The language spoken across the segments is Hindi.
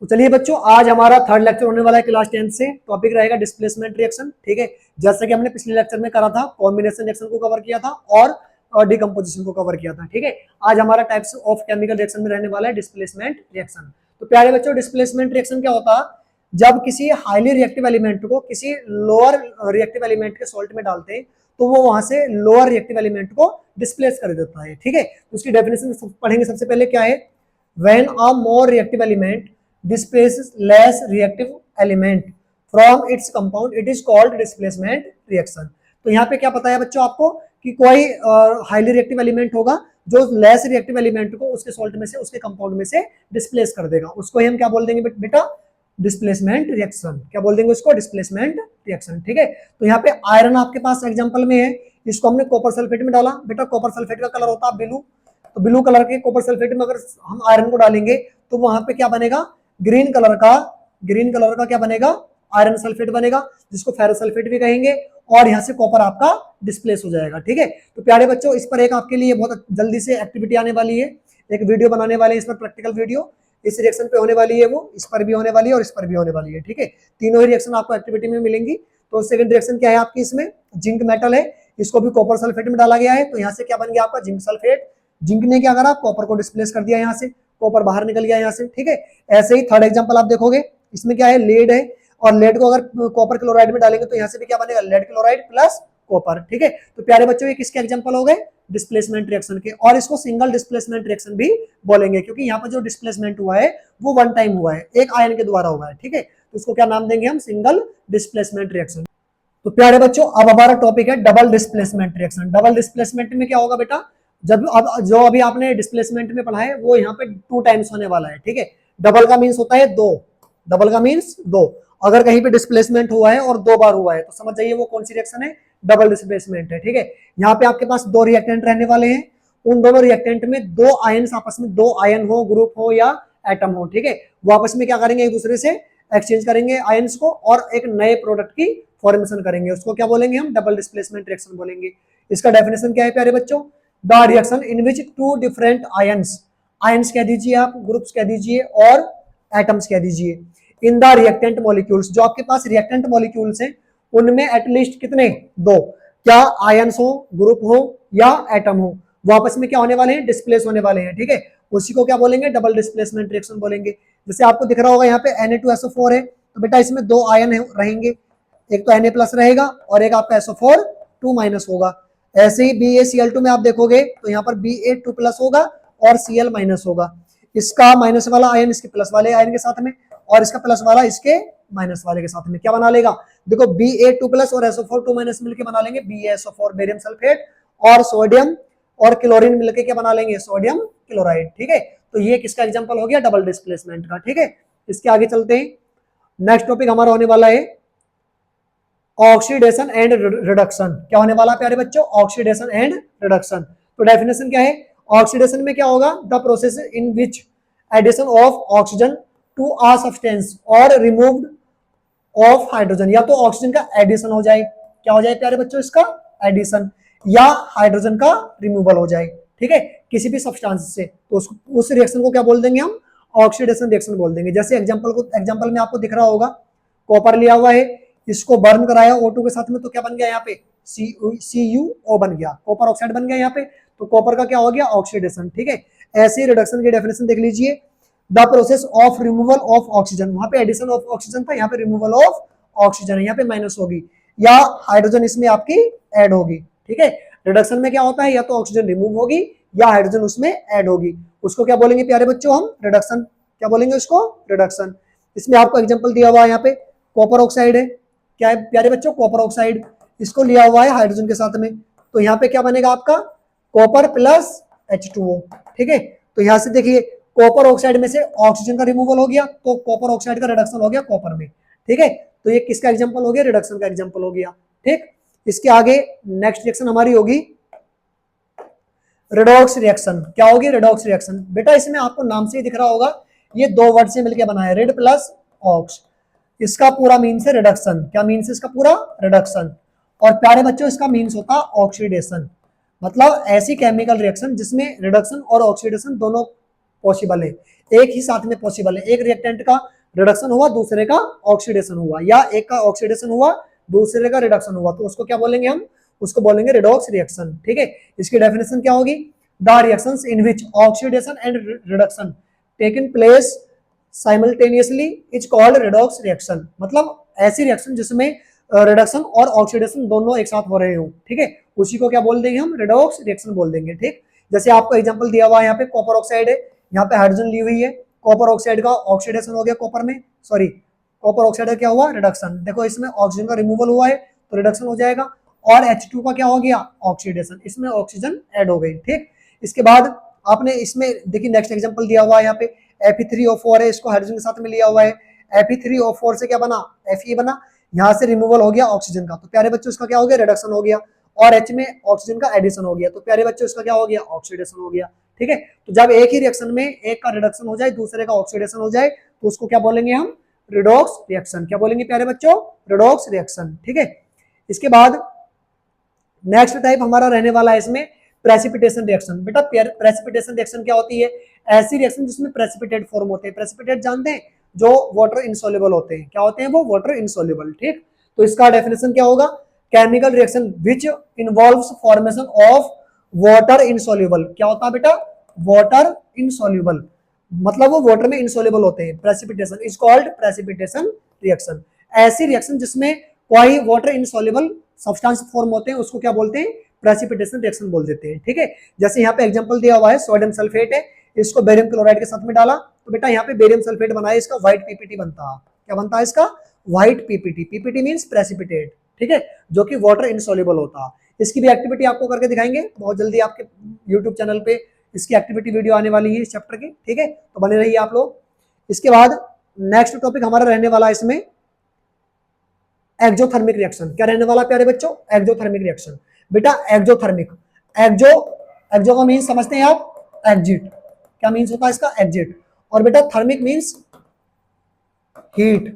तो चलिए बच्चों, आज हमारा थर्ड लेक्चर होने वाला है क्लास 10 से। टॉपिक रहेगा डिस्प्लेसमेंट रिएक्शन। ठीक है, जैसा कि हमने पिछले लेक्चर में करा था, कॉम्बिनेशन रिएक्शन को कवर किया था और डिकम्पोजिशन को कवर किया था। ठीक है, आज हमारा टाइप्स ऑफ केमिकल रिएक्शन में रहने वाला है डिस्प्लेसमेंट रिएक्शन। तो प्यारे बच्चों, डिस्प्लेसमेंट रिएक्शन क्या होता है? जब किसी हाईली रिएक्टिव एलिमेंट को किसी लोअर रिएक्टिव एलिमेंट के सॉल्ट में डालते हैं तो वो वहां से लोअर रिएक्टिव एलिमेंट को डिस्प्लेस कर देता है। ठीक है, तो उसकी डेफिनेशन पढ़ेंगे। सबसे पहले क्या है? When a more reactive element displaces less reactive element from its compound, it is called displacement reaction। तो यहाँ पे क्या पता है बच्चों आपको कि कोई हाईली रिएक्टिव एलिमेंट होगा जो लेस रिएक्टिव एलिमेंट को उसके सॉल्ट में से, उसके कंपाउंड में से डिस्प्लेस कर देगा। उसको हम क्या बोल देंगे बेटा? Displacement reaction. क्या बोल देंगे उसको? Displacement reaction. ठीक है, तो यहाँ पे आयरन आपके पास एग्जांपल में है, इसको हमने कॉपर सल्फेट में डाला। बेटा कॉपर सल्फेट का कलर होता है ब्लू, तो ब्लू कलर के कॉपर सल्फेट में अगर हम आयरन को डालेंगे तो वहां पे क्या बनेगा? ग्रीन कलर का क्या बनेगा? आयरन सल्फेट बनेगा, जिसको फेरस सल्फेट भी कहेंगे। और यहाँ से कॉपर आपका डिस्प्लेस हो जाएगा। ठीक है, तो प्यारे बच्चों, इस पर एक आपके लिए बहुत जल्दी से एक्टिविटी आने वाली है, एक वीडियो बनाने वाले हैं इस पर, प्रैक्टिकल वीडियो इस रिएक्शन पे होने वाली है, वो इस पर भी होने वाली है और इस पर भी होने वाली है। ठीक है, तीनों ही रिएक्शन आपको एक्टिविटी में मिलेंगी। तो सेकंड रिएक्शन क्या है आपकी? इसमें जिंक मेटल है, इसको भी कॉपर सल्फेट में डाला गया है, तो यहाँ से क्या बन गया आपका? Zinc sulphate. जिंक ने क्या करा? कॉपर को डिस्प्लेस कर दिया, यहाँ से कॉपर बाहर निकल गया यहाँ से। ठीक है, ऐसे ही थर्ड एग्जांपल आप देखोगे, इसमें क्या है? लेड है, और लेड को अगर कॉपर क्लोराइड में डालेंगे तो यहाँ से भी क्या बनेगा? Lead chloride plus copper. ठीक है, तो प्यारे बच्चों, ये किसके एग्जांपल हो गए? डिस्प्लेसमेंट रिएक्शन के। और इसको सिंगल डिस्प्लेसमेंट रिएक्शन भी बोलेंगे, क्योंकि यहाँ पर जो डिस्प्लेसमेंट हुआ है वो वन टाइम हुआ है, एक आयन के द्वारा हुआ है। ठीक है, तो इसको क्या नाम देंगे हम? Single displacement reaction. तो प्यारे बच्चों, अब हमारा टॉपिक है double displacement reaction. Double displacement में क्या होगा बेटा? जब जो अभी आपने डिस्प्लेसमेंट में पढ़ा है वो यहाँ पे 2 टाइम्स होने वाला है। ठीक है, डबल का मीन्स होता है 2, डबल का मीन्स 2। अगर कहीं पे डिस्प्लेसमेंट हुआ है और 2 बार हुआ है तो समझ जाइए वो कौन सी रिएक्शन है? डबल डिस्प्लेसमेंट है। ठीक है, यहाँ पे आपके पास 2 रिएक्टेंट रहने वाले हैं, उन दोनों रिएक्टेंट में 2 आयन्स आपस में, 2 आयन हो, ग्रुप हो या एटम हो, ठीक है, वो आपस में क्या करेंगे? एक दूसरे से एक्सचेंज करेंगे आयन्स को और एक नए प्रोडक्ट की फॉर्मेशन करेंगे। उसको क्या बोलेंगे हम? डबल डिस्प्लेसमेंट रिएक्शन बोलेंगे। इसका डेफिनेशन क्या है प्यारे बच्चों? The reaction in which 2 different ions, ions कह दीजिए आप, ग्रुप्स कह दीजिए और एटम्स कह दीजिए, इन द रिएक्टेंट मॉलिक्यूल्स, जो आपके पास रिएक्टेंट मॉलिक्यूल्स हैं उनमें एटलीस्ट कितने? 2, क्या आयन्स हो, ग्रुप हो या एटम हो, वो आपस में क्या होने वाले हैं? डिस्प्लेस होने वाले हैं। ठीक है, उसी को क्या बोलेंगे? डबल डिस्प्लेसमेंट रिएक्शन बोलेंगे। जैसे आपको दिख रहा होगा यहाँ पे Na2SO4 है, तो बेटा इसमें 2 आयन रहेंगे, एक तो Na+ रहेगा और एक आपका SO4 2- होगा। ऐसे ही BaCl2 में आप देखोगे तो यहाँ पर Ba2+ होगा और Cl- होगा। इसका माइनस वाला आयन इसके प्लस वाले आयन के साथ में और इसका प्लस वाला इसके माइनस वाले के साथ में क्या बना लेगा? देखो Ba2+ और SO4 2- मिलकर बना लेंगे BaSO4 बेरियम सल्फेट, और सोडियम और क्लोरीन मिलकर क्या बना लेंगे? Sodium chloride. ठीक है, तो ये किसका एग्जांपल हो गया? डबल डिस्प्लेसमेंट का। ठीक है, इसके आगे चलते हैं। नेक्स्ट टॉपिक हमारा होने वाला है ऑक्सीडेशन एंड रिडक्शन। क्या होने वाला प्यारे बच्चों? Oxidation and reduction. तो डेफिनेशन क्या है? ऑक्सीडेशन में क्या होगा? The process in which addition of oxygen to a substance और रिमूव्ड ऑफ हाइड्रोजन, या तो ऑक्सीजन का एडिशन हो जाए, क्या हो जाए प्यारे बच्चों? इसका एडिशन, या हाइड्रोजन का रिमूवल हो जाए। ठीक है, किसी भी सब्सटेंस से, तो उस रिएक्शन को क्या बोल देंगे हम? ऑक्सीडेशन रिएक्शन बोल देंगे। जैसे एग्जांपल में आपको दिख रहा होगा, कॉपर लिया हुआ है, इसको बर्न कराया O2 के साथ में, तो क्या बन गया यहाँ पे? CuO बन गया, कॉपर ऑक्साइड बन गया यहाँ पे, तो कॉपर का क्या हो गया? ऑक्सीडेशन। ठीक है, ऐसे रिडक्शन की डेफिनेशन देख लीजिए, the process of removal of oxygen, वहां पे एडिशन ऑफ ऑक्सीजन था, यहाँ पे रिमूवल ऑफ ऑक्सीजन है, यहाँ पे माइनस होगी, या हाइड्रोजन इसमें आपकी ऐड होगी। ठीक है, रिडक्शन में क्या होता है? या तो ऑक्सीजन रिमूव होगी या हाइड्रोजन उसमें ऐड होगी, उसको क्या बोलेंगे प्यारे बच्चों? हम रिडक्शन। क्या बोलेंगे उसको? रिडक्शन। इसमें आपको एग्जांपल दिया हुआ है, यहाँ पे कॉपर ऑक्साइड है, क्या है प्यारे बच्चों? कॉपर ऑक्साइड, इसको लिया हुआ है हाइड्रोजन के साथ में, तो यहाँ पे क्या बनेगा आपका? Copper plus H2O। ठीक है, तो यहाँ से देखिए कॉपर ऑक्साइड में से ऑक्सीजन का रिमूवल हो गया, तो कॉपर ऑक्साइड का रिडक्शन हो गया कॉपर में। ठीक है, तो ये किसका एग्जांपल हो गया? रिडक्शन का एग्जांपल हो गया। ठीक, इसके आगे नेक्स्ट रिएक्शन हमारी होगी रेडॉक्स रिएक्शन। क्या होगी? Redox reaction. बेटा इसमें आपको नाम से ही दिख रहा होगा, ये 2 वर्ड से मिलकर बना है, रेड प्लस ऑक्स। इसका पूरा मीन्स है रिडक्शन। क्या मीन्स है इसका पूरा? रिडक्शन। और प्यारे बच्चों, इसका मीन्स होता है ऑक्सीडेशन, मतलब ऐसी केमिकल रिएक्शन जिसमें रिडक्शन और ऑक्सीडेशन दोनों पॉसिबल है, एक ही साथ में पॉसिबल है। एक रिएक्टेंट का रिडक्शन हुआ, दूसरे का ऑक्सीडेशन हुआ, या एक का ऑक्सीडेशन हुआ, दूसरे का रिडक्शन हुआ, तो उसको क्या बोलेंगे हम? उसको बोलेंगे रिडॉक्स रिएक्शन। ठीक है, इसकी डेफिनेशन क्या होगी? The reactions in which oxidation and reduction taken place simultaneously is called redox reaction. मतलब ऐसी रिएक्शन जिसमें रिडक्शन और ऑक्सीडेशन दोनों एक साथ हो रहे हो, ठीक है, उसी को क्या बोल देंगे हम? रिडॉक्स रिएक्शन बोल देंगे। ठीक, जैसे आपको एग्जांपल दिया हुआ है, यहाँ पे कॉपर ऑक्साइड है, यहाँ पे हाइड्रोजन ली हुई है, कॉपर ऑक्साइड का ऑक्सीडेशन हो गया कॉपर में, सॉरी कॉपर ऑक्साइड का क्या हुआ? रिडक्शन। देखो इसमें ऑक्सीजन का रिमूवल हुआ है तो रिडक्शन हो जाएगा, और H2 का क्या हो गया? ऑक्सीडेशन, इसमें ऑक्सीजन ऐड हो गई। ठीक, इसके बाद आपने इसमें देखिए नेक्स्ट एग्जांपल दिया हुआ है यहाँ पे Fe3O4 है, इसको हाइड्रोजन के साथ में लिया हुआ है, Fe3O4 से क्या बना? Fe बना, यहाँ से रिमूवल हो गया ऑक्सीजन का, तो प्यारे बच्चों इसका क्या हो गया? रिडक्शन हो गया, और H में ऑक्सीजन का एडिशन हो गया, तो प्यारे बच्चों इसका क्या हो गया? ऑक्सीडेशन हो गया। ठीक है, तो जब एक ही रिएक्शन में एक का रिडक्शन हो जाए, दूसरे का ऑक्सीडेशन हो जाए, तो उसको क्या बोलेंगे हम? Redox reaction. क्या बोलेंगे प्यारे बच्चों? Redox reaction. ठीक है, इसके बाद नेक्स्ट टाइप हमारा रहने वाला है इसमें प्रेसिपिटेशन रिएक्शन। बेटा प्रेसिपिटेशन रिएक्शन क्या होती है? ऐसी रिएक्शन जिसमें प्रेसिपिटेट फॉर्म होते हैं। प्रेसिपिटेट जानते हैं? जो वाटर इनसॉल्युबल होते हैं। क्या होते हैं वो? Water insoluble. ठीक, तो इसका डेफिनेशन क्या होगा? Chemical reaction which involves formation of water insoluble. क्या होता है बेटा? वाटर इनसॉल्युबल, मतलब वो वाटर में इनसॉल्युबल होते हैं। Precipitation is called precipitation reaction. ऐसी रिएक्शन जिसमें कोई वाटर इनसॉल्युबल सब्सटेंस फॉर्म होते हैं उसको क्या बोलते हैं? प्रेसिपिटेशन रिएक्शन बोल देते हैं। ठीक है, जैसे यहाँ पे एग्जांपल दिया हुआ है, सोडियम सल्फेट है, इसको बेरियम क्लोराइड के साथ में डाला, तो बेटा यहाँ पे बेरियम सल्फेट बनाया, इसका व्हाइट पीपीटी बनता है। क्या बनता है इसका? White PPT. PPT means precipitate. ठीक है, जो कि वाटर इनसॉल्युबल होता है। इसकी भी एक्टिविटी आपको करके दिखाएंगे बहुत जल्दी, आपके यूट्यूब चैनल पे इसकी एक्टिविटी वीडियो आने वाली है इस चैप्टर की। ठीक है, तो बने रहिए आप लोग। इसके बाद नेक्स्ट टॉपिक हमारा रहने वाला है इसमें एक्सोथर्मिक रिएक्शन। क्या रहने वाला प्यारे बच्चों? Exothermic reaction. बेटा एक्सोथर्मिक, एक्सो एक्सो का मीन्स समझते हैं आप? एग्जिट। क्या मीन्स होता है इसका? एग्जिट। और बेटा थर्मिक मीन्स हीट,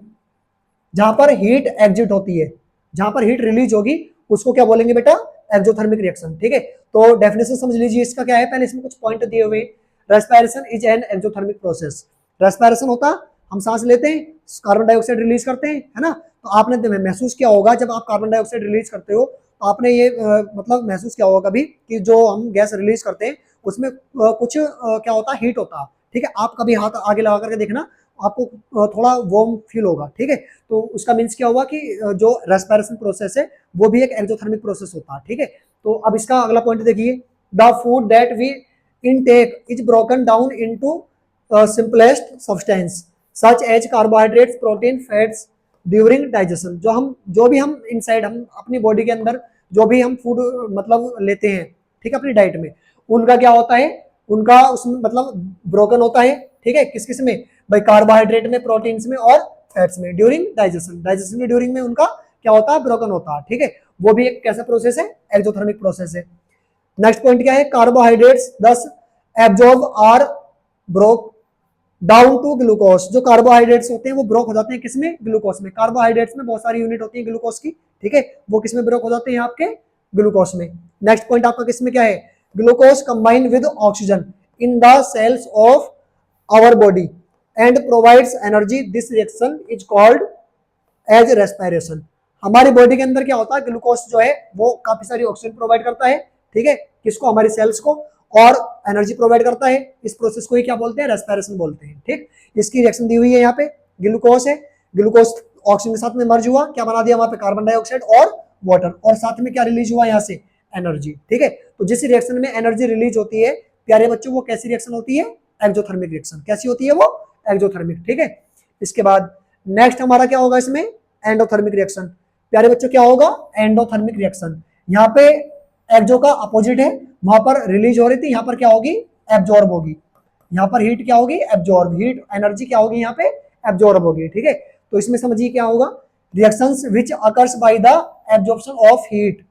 जहां पर हीट एग्जिट होती है, जहां पर हीट रिलीज होगी उसको क्या बोलेंगे बेटा? Exothermic reaction. ठीक है, तो डेफिनेशन समझ लीजिए इसका क्या है। पहले इसमें कुछ पॉइंट दिए हुए। Respiration is an exothermic process. Respiration होता, हम सांस लेते हैं, कार्बन डाइऑक्साइड रिलीज करते हैं, है ना? तो आपने महसूस किया होगा जब आप कार्बन डाइऑक्साइड रिलीज करते हो, तो आपने ये मतलब महसूस किया होगा कभी कि जो हम गैस रिलीज करते हैं उसमें कुछ क्या होता है? हीट होता है। ठीक है, आप कभी हाथ आगे लगा करके देखना, आपको थोड़ा वार्म फील होगा। ठीक है, तो उसका मीन्स क्या हुआ कि जो रेस्पिरेशन प्रोसेस है वो भी एक एक्सोथर्मिक प्रोसेस होता है। ठीक है, तो अब इसका अगला पॉइंट देखिए, the food that we intake is broken down into simplest substance such as carbohydrates, protein, fats during digestion. जो भी हम इनसाइड, हम अपनी बॉडी के अंदर जो भी हम फूड मतलब लेते हैं, ठीक है, अपनी डाइट में, उनका क्या होता है? उनका उसमें मतलब ब्रोकन होता है। ठीक है, किस किस में? भाई कार्बोहाइड्रेट में, प्रोटीन्स में और फैट्स में ड्यूरिंग डाइजेशन। डाइजेशन के ड्यूरिंग में उनका क्या होता है? ब्रोकन होता है। ठीक है, वो भी एक कैसा प्रोसेस है? एक्सोथर्मिक प्रोसेस है। नेक्स्ट पॉइंट क्या है? Carbohydrates does absorb or broke down to glucose. जो कार्बोहाइड्रेट्स होते हैं वो ब्रोक हो जाते हैं किसमें? ग्लूकोज में। कार्बोहाइड्रेट्स में बहुत सारी यूनिट होती है ग्लूकोज की। ठीक है, वो किसमें ब्रोक हो जाते हैं? आपके ग्लूकोज में। नेक्स्ट पॉइंट आपका किसमें क्या है? Glucose combine with oxygen in the cells of our body and provides energy. This reaction is called as respiration. हमारी बॉडी के अंदर क्या होता है? ग्लूकोज जो है वो काफी सारी ऑक्सीजन प्रोवाइड करता है। ठीक है, किसको? हमारी सेल्स को, और एनर्जी प्रोवाइड करता है। इस प्रोसेस को ही क्या बोलते हैं? रेस्पिरेशन बोलते हैं। ठीक, इसकी रिएक्शन दी हुई है यहाँ पे। ग्लूकोज है, ग्लूकोज ऑक्सीजन के साथ में मर्ज हुआ, क्या बना दिया वहां पे? कार्बन डाइऑक्साइड और वाटर, और साथ में क्या रिलीज हुआ यहाँ से? एनर्जी। ठीक है, तो जिस रिएक्शन में एनर्जी रिलीज होती है प्यारे बच्चों, वो कैसी रिएक्शन होती है? Exothermic reaction. कैसी होती है वो? एक्सोथर्मिक। ठीक है, इसके बाद नेक्स्ट हमारा क्या होगा इसमें? Endothermic reaction. प्यारे बच्चों क्या होगा? Endothermic reaction. यहाँ पे एक्सो का अपोजिट है, वहां पर रिलीज हो रही थी, यहाँ पर क्या होगी? एब्जॉर्ब होगी। यहाँ पर हीट क्या होगी? एब्जॉर्ब। हीट एनर्जी क्या होगी? यहाँ पे एब्जॉर्ब होगी। ठीक है, तो इसमें समझिए क्या होगा? Reactions which occurs by the absorption of heat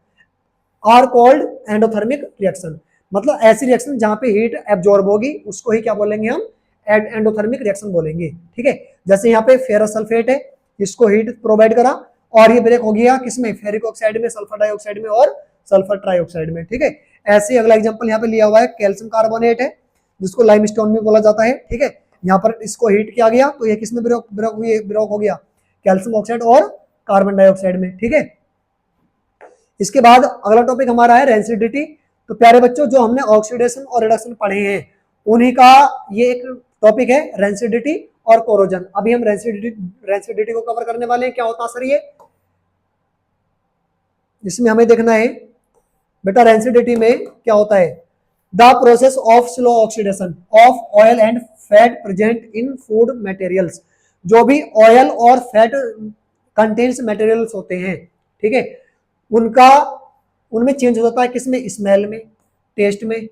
are called endothermic reaction. मतलब ऐसी रिएक्शन जहां पे हीट एब्जॉर्ब होगी उसको ही क्या बोलेंगे हम? एंडोथर्मिक रिएक्शन बोलेंगे। ठीक है, जैसे यहाँ पे फेरस सल्फेट है, इसको हीट प्रोवाइड करा और ये ब्रेक हो गया किसमें? फेरिक ऑक्साइड में, सल्फर डाइऑक्साइड में और सल्फर ट्राइऑक्साइड में। ठीक है, ऐसे अगला एग्जांपल यहाँ पे लिया हुआ है, कैल्शियम कार्बोनेट है, जिसको लाइमस्टोन भी बोला जाता है। ठीक है, यहाँ पर इसको हीट किया गया तो ये किस में ब्रेक हो गया, कैल्शियम ऑक्साइड और कार्बन डाइऑक्साइड में। ठीक है, इसके बाद अगला टॉपिक हमारा है रेंसिडिटी। तो प्यारे बच्चों, जो हमने ऑक्सीडेशन और रिडक्शन पढ़े हैं उन्हीं का ये एक टॉपिक है रेंसिडिटी और कोरोजन। अभी हम रेंसिडिटी को कवर करने वाले हैं। क्या होता है सर ये, इसमें हमें देखना है बेटा रेंसिडिटी में क्या होता है, the process of slow oxidation of oil and fat present in food materials. जो भी ऑयल और फैट कंटेन्स मटेरियल्स होते हैं, ठीक है, उनका उनमें चेंज हो जाता है, किसमें, स्मेल में, टेस्ट में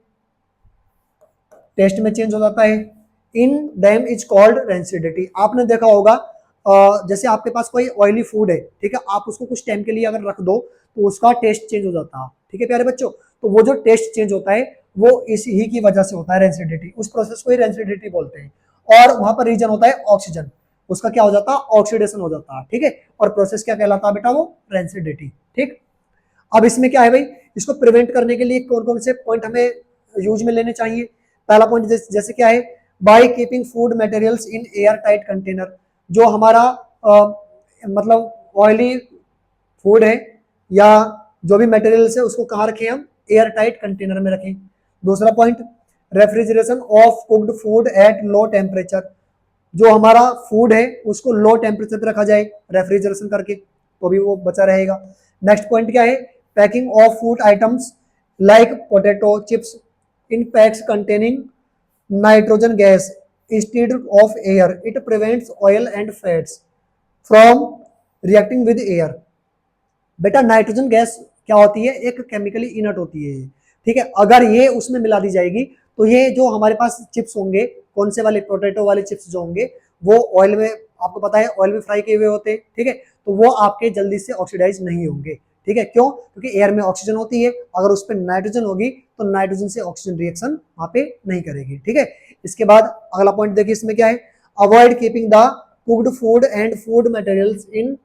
चेंज हो जाता है। In them is called rancidity. आपने देखा होगा जैसे आपके पास कोई ऑयली फूड है, ठीक है, आप उसको कुछ टाइम के लिए अगर रख दो तो उसका टेस्ट चेंज हो जाता है। ठीक है प्यारे बच्चों, तो वो जो टेस्ट चेंज होता है वो इसी ही की वजह से होता है, रेंसिडिटी। उस प्रोसेस को ही रेंसिडिटी बोलते हैं। और वहां पर रीजन होता है ऑक्सीजन, उसका क्या हो जाता है, ऑक्सीडेशन हो जाता है। ठीक है, और प्रोसेस क्या कहलाता है बेटा, वो रेंसिडिटी। ठीक, अब इसमें क्या है भाई, इसको प्रिवेंट करने के लिए कौन कौन से पॉइंट हमें यूज में लेने चाहिए। पहला पॉइंट जैसे क्या है, by keeping food materials in air tight container. जो हमारा मतलब ऑयली फूड है या जो भी मटेरियल्स है उसको कहाँ रखें हम, एयर टाइट कंटेनर में रखें। दूसरा point, refrigeration of cooked food at low temperature. जो हमारा फूड है उसको लो टेम्परेचर पे रखा जाए रेफ्रिजरेशन करके, तो भी वो बचा रहेगा। नेक्स्ट पॉइंट क्या है, packing of food items like potato chips in PACS containing nitrogen gas instead of air, it prevents oil and fats from reacting with air. बेटा नाइट्रोजन गैस क्या होती है, एक केमिकली इनर्ट होती है। ठीक है, अगर ये उसमें मिला दी जाएगी तो ये जो हमारे पास चिप्स होंगे, कौन से वाले, पोटैटो वाले चिप्स जो होंगे, वो ऑयल में, आपको पता है ऑयल में फ्राई किए हुए होते हैं। ठीक है, तो वो आपके जल्दी से ऑक्सीडाइज नहीं होंगे। ठीक है, क्यों, क्योंकि एयर में ऑक्सीजन होती है, अगर उस पर नाइट्रोजन होगी तो नाइट्रोजन से ऑक्सीजन रिएक्शन वहां पे नहीं करेगी। ठीक है, इसके बाद अगला पॉइंट देखिए, इसमें क्या है, avoid keeping the cooked food and food materials in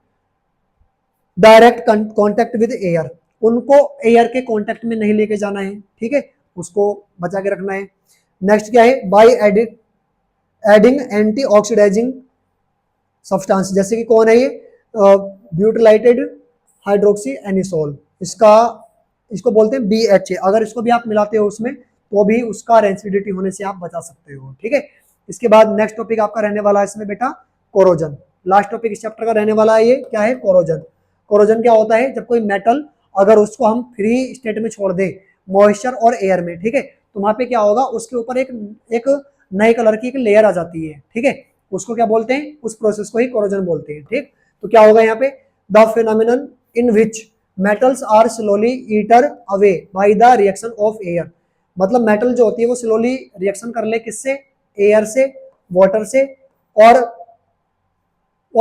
direct contact with air. उनको एयर के कांटेक्ट में नहीं लेके जाना है। ठीक है, उसको बचा के रखना है। नेक्स्ट क्या है, by adding anti oxidising substance. जैसे कि कौन है ये, ब्यूटिलाइटेड हाइड्रोक्सी एनिसोल, इसको बोलते हैं BHA। अगर इसको भी आप मिलाते हो उसमें तो भी उसका रेंसिडिटी होने से आप बचा सकते हो। ठीक है, इसके बाद नेक्स्ट टॉपिक आपका रहने वाला है इसमें बेटा कोरोजन। लास्ट टॉपिक इस चैप्टर का रहने वाला है, ये क्या है, कोरोजन। कोरोजन क्या होता है, जब कोई मेटल अगर उसको हम फ्री स्टेट में छोड़ दें मॉइस्चर और एयर में, ठीक है, तो वहां पे क्या होगा, उसके ऊपर एक नए कलर की एक लेयर आ जाती है। ठीक है, उसको क्या बोलते हैं, उस प्रोसेस को ही कोरोजन बोलते हैं। ठीक, तो क्या होगा यहाँ पे, the phenomenon in which metals are slowly eaten away by the reaction of air. मतलब मेटल जो होती है वो स्लोली रिएक्शन कर ले, किससे, एयर से, वाटर से, और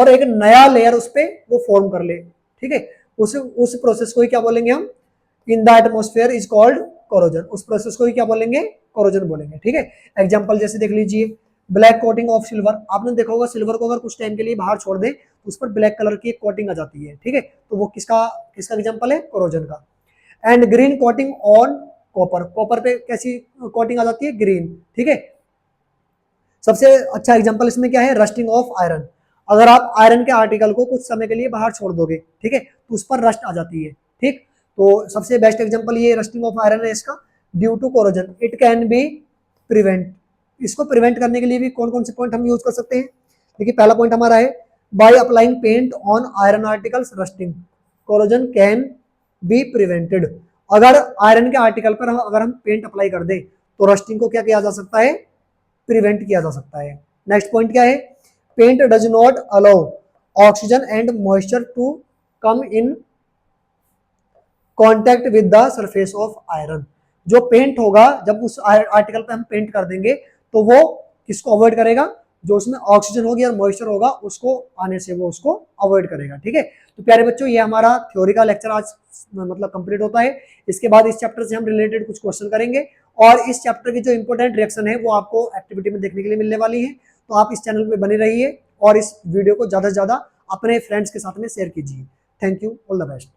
एक नया लेयर उस पे वो फॉर्म कर ले। ठीक है, उस प्रोसेस को ही क्या बोलेंगे हम, in the atmosphere is called corrosion. उस प्रोसेस को ही क्या बोलेंगे, कोरोजन बोलेंगे। ठीक है, एग्जांपल जैसे देख लीजिए, ब्लैक कोटिंग ऑफ सिल्वर। आपने देखा होगा सिल्वर को अगर कुछ टाइम के लिए बाहर छोड़ दे तो उस पर ब्लैक कलर की एक कोटिंग आ जाती है। ठीक है, तो वो किसका एग्जांपल है, कोरोजन का। And green coating on copper. Copper पे कैसी कोटिंग आ जाती है, ग्रीन। ठीक है, सबसे अच्छा एग्जांपल इसमें क्या है, रस्टिंग ऑफ आयरन। अगर आप आयरन के आर्टिकल को कुछ समय के लिए बाहर छोड़ दोगे, ठीक है, तो उस पर रस्ट आ जाती है। ठीक, तो सबसे बेस्ट एग्जांपल ये रस्टिंग ऑफ आयरन है इसका, due to corrosion it can be prevent. इसको प्रिवेंट करने के लिए भी कौन कौन से पॉइंट हम यूज कर सकते हैं। देखिए पहला पॉइंट हमारा है, by applying paint on iron articles rusting corrosion can be prevented. अगर आयरन के आर्टिकल पर अगर हम पेंट अप्लाई कर दें तो रस्टिंग को क्या किया जा सकता है, प्रिवेंट किया जा सकता है। नेक्स्ट पॉइंट क्या है, paint does not allow oxygen and moisture to come in contact with the surface of iron. जो पेंट होगा, जब उस आर्टिकल पे हम पेंट कर देंगे तो वो किसको अवॉइड करेगा, जो उसमें ऑक्सीजन होगी और मॉइस्चर होगा उसको आने से वो उसको अवॉइड करेगा। ठीक है, तो प्यारे बच्चों ये हमारा थ्योरी का लेक्चर आज मतलब कंप्लीट होता है। इसके बाद इस चैप्टर से हम रिलेटेड कुछ क्वेश्चन करेंगे और इस चैप्टर की जो इंपॉर्टेंट रिएक्शन है वो आपको एक्टिविटी में देखने के लिए मिलने वाली है। तो आप इस चैनल पे बने रहिए और इस वीडियो को ज्यादा से ज्यादा अपने फ्रेंड्स के साथ में शेयर कीजिए। Thank you, all the best.